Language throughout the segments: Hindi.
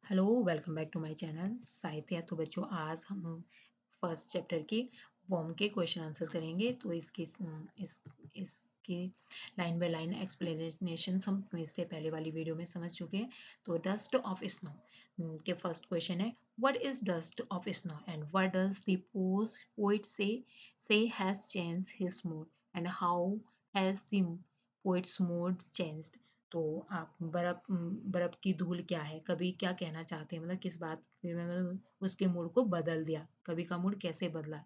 Hello welcome back to my channel Sahitya. तो बच्चों आज हम फर्स्ट चैप्टर की पोम के क्वेश्चन आंसर करेंगे। तो इसकी लाइन बाय लाइन एक्सप्लेनेशन हम इससे पहले वाली वीडियो में समझ चुके हैं। तो डस्ट ऑफ स्नो के फर्स्ट क्वेश्चन है, what is dust of snow and what does the poet say has changed his mood and how has the poet's mood changed. तो आप बर्फ की धूल क्या है, कभी क्या कहना चाहते हैं, मतलब किस बात पे मतलब उसके मूड को बदल दिया, कवि का मूड कैसे बदला है।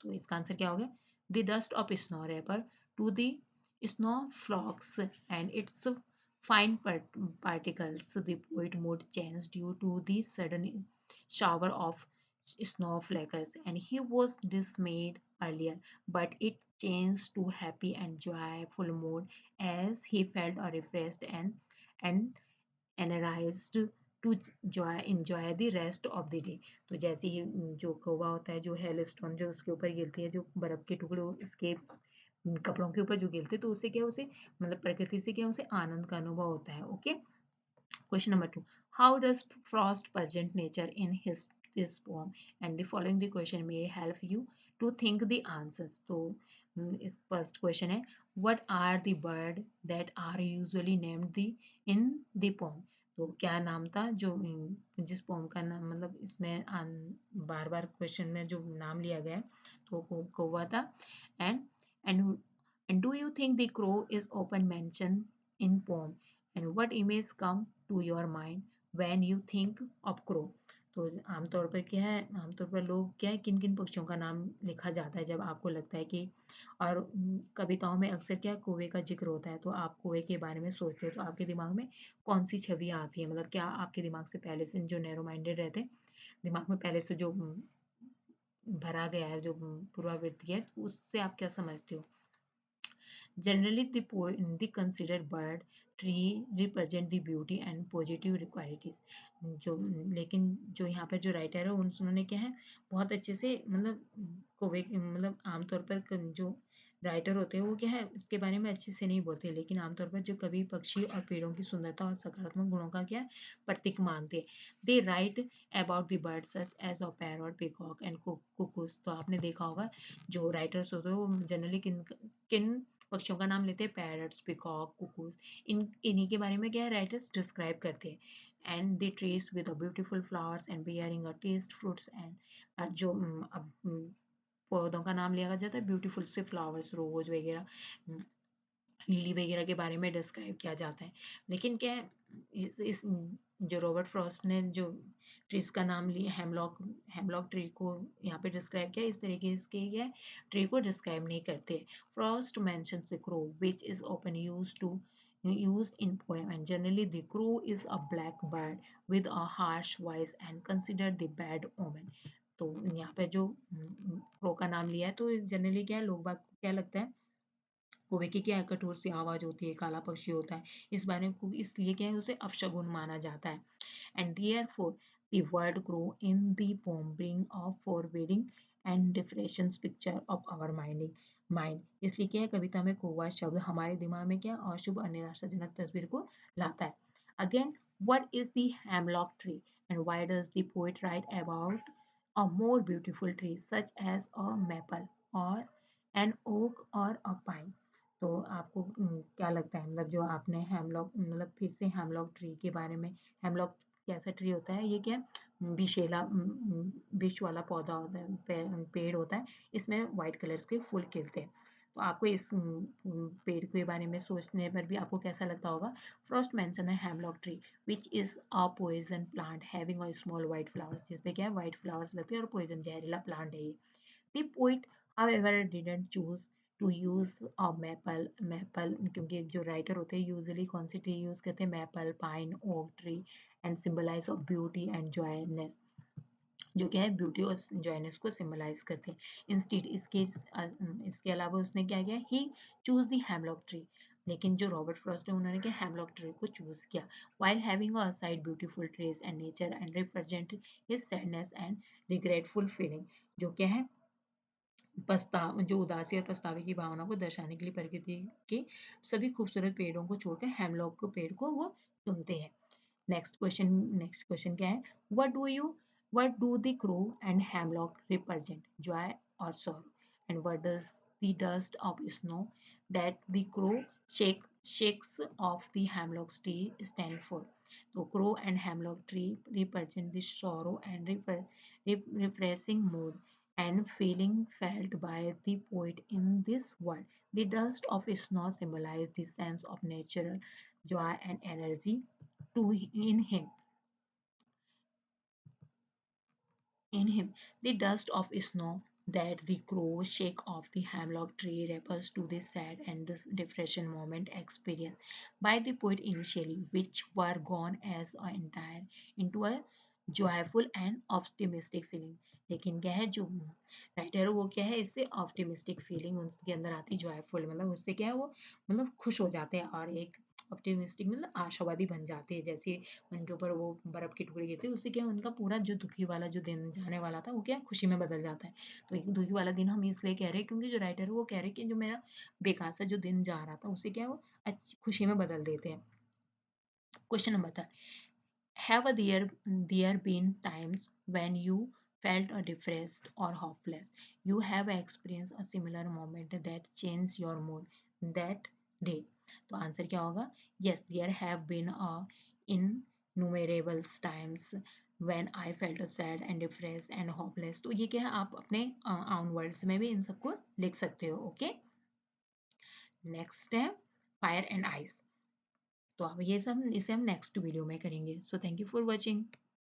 तो इसका आंसर क्या हो गया, the dust of snow refer to the snowflakes and it's fine particles the poet mood changed due to the sudden shower of snowflakes and he was dismayed earlier but it changed to happy and joyful mood as he felt refreshed and energized to enjoy the rest of the day। तो जैसे ही जो कौवा होता है, जो हेलस्टोन जो उसके ऊपर गिरती है, जो बर्फ के टुकड़े उसके कपड़ों के ऊपर जो गिरते हैं, तो उससे क्या उसे मतलब प्रकृति से क्या उसे आनंद का अनुभव होता है। Okay, question number 2, how does Frost present nature in his this poem and the following the question may help you to think the answers। तो इस फर्स्ट क्वेश्चन है, what are the bird that are usually named the in the poem। तो क्या नाम था जो जिस पोम का नाम मतलब इसमें बार बार क्वेश्चन में जो नाम लिया गया है, तो कौवा था। And and and do you think the crow is open mention in poem and what image come to your mind when you think of crow. तो आमतौर पर क्या है, आमतौर पर लोग क्या है, किन किन पक्षियों का नाम लिखा जाता है जब आपको लगता है कि, और कविताओं में अक्सर क्या कौवे का जिक्र होता है, तो आप कौवे के बारे में सोचते हो तो आपके दिमाग में कौन सी छवि आती है, मतलब क्या आपके दिमाग से पहले से जो नैरो माइंडेड रहते हैं, दिमाग में पहले से जो भरा गया है, जो पूर्वावृत्ति है, तो उससे आप क्या समझते हो। Generally, the considered bird tree represent the beauty and positive qualities। जो लेकिन जो यहाँ पर जो राइटर है उन्होंने क्या है बहुत अच्छे से मतलब कौवे मतलब आमतौर पर जो राइटर होते हैं वो क्या है इसके बारे में अच्छे से नहीं बोलते, लेकिन आमतौर पर जो कवि पक्षी और पेड़ों की सुंदरता और सकारात्मक गुणों का क्या है प्रतीक मानते हैं। They write about the birds as of parrot peacock and cuckoos. तो आपने देखा होगा जो राइटर्स होते हैं वो जनरली किन किन पक्षियों का नाम लेते हैं, पैरट्स पिकॉक कुकूज। इन्हीं के बारे में क्या है राइटर्स डिस्क्राइब करते हैं। And the trees with beautiful flowers and bearing a test fruits and जो अब पौधों का नाम लिया जाता है ब्यूटीफुल से फ्लावर्स, रोज वगैरह, लिली वगैरह के बारे में डिस्क्राइब किया जाता है। लेकिन क्या है इस जो रॉबर्ट फ्रॉस्ट ने जो ट्रीज का नाम लिया हेमलॉक, हेमलॉक ट्री को यहाँ पे डिस्क्राइब किया, इस तरीके इसके ये ट्री को डिस्क्राइब नहीं करते। Frost mentions the crow which is often used in poem and generally the crow is a black bird with a harsh voice and considered the bad omen। तो यहाँ पे जो क्रो का नाम लिया है तो जनरली क्या है लोग बाग को क्या लगता है कौवे की क्या कठोर सी आवाज होती है, काला पक्षी होता है, इस बारे में इसलिए क्या है उसे अपशगुन माना जाता है। And therefore the word grow in the poem bring a forbidding and depressions picture of our mind। इसलिए क्या है कविता में कौवा शब्द हमारे दिमाग में क्या अशुभ और निराशाजनक तस्वीर को लाता है। Again, what is the hemlock tree and why does the poet write about a more beautiful tree such as a maple or an oak or a pine। तो आपको क्या लगता है मतलब जो आपने हेमलॉक मतलब फिर से हेमलॉक ट्री के बारे में, हेमलॉक कैसा ट्री होता है, ये क्या विशेला विष वाला पौधा होता है, पेड़ होता है, इसमें व्हाइट कलर के फूल खिलते हैं। तो आपको इस पेड़ के बारे में सोचने पर भी आपको कैसा लगता होगा। फर्स्ट मेंशन है hemlock tree which is a poison plant having a small white flowers, जिसपे क्या है व्हाइट फ्लावर्स लगते हैं और पॉइजन जहरीला प्लांट है ये। The poet, however, didn't choose to use a maple क्योंकि जो राइटर होते हैं यूजुअली कौन सी ट्री यूज करते हैं, maple, pine, oak tree and symbolise of beauty and joyness, जो क्या है ब्यूटी और जॉयनेस को सिंबलाइज करते हैं। इंस्टीड इसके अलावा उसने क्या किया, ही चूज द हेमलॉक ट्री। लेकिन जो रॉबर्ट फ्रॉस्ट है उन्होंने क्या हेमलॉक ट्री को चूज किया, while having a sight beautiful trees and nature and represent his sadness and regretful feeling। जो क्या है जो उदासी और पछतावे की भावना को दर्शाने के लिए प्रकृति के सभी खूबसूरत पेड़ों को छोड़कर हेमलॉक को पेड़ को वो चुनते हैं। नेक्स्ट क्वेश्चन क्या है? What do the crow and hemlock represent? Joy और sorrow? And what does the dust of snow that the crow shakes off the hemlock tree stand for? तो crow and hemlock tree represent the sorrow and refreshing mood and feeling felt by the poet in this world. The dust of snow symbolizes the sense of natural joy and energy to in him. In him, the dust of snow that the crows shake off the hemlock tree refers to the sad and depression moment experienced by the poet initially, which were gone as an entire into a joyful and optimistic feeling. लेकिन क्या है जो राइटर है वो क्या है इससे ऑप्टिमिस्टिक फीलिंग उनके अंदर आती जॉयफुल मतलब उससे क्या है वो मतलब खुश हो जाते हैं और एक ऑप्टिमिस्टिक मतलब आशावादी बन जाते हैं जैसे उनके ऊपर वो बर्फ की टुकड़ी गिरती है उससे क्या उनका पूरा जो दुखी वाला जो दिन जाने वाला था वो क्या खुशी में बदल जाता है। तो एक दुखी वाला दिन हम इसलिए कह रहे हैं क्योंकि जो राइटर है वो कह रहे हैं कि जो मेरा बेकार सा जो दिन जा रहा था उसे क्या वो अच्छी खुशी में बदल देते हैं। Question number 3, have there been times when you felt depressed or hopeless? You have experienced a similar moment that changed your mood that day. तो आंसर क्या होगा? Yes, there have been innumerable times when I felt sad and depressed and hopeless. तो ये क्या है आप अपने own words में भी इन सबको लिख सकते हो। ओके, नेक्स्ट है फायर एंड आइस। तो अब ये सब इसे हम नेक्स्ट वीडियो में करेंगे। So thank you for watching.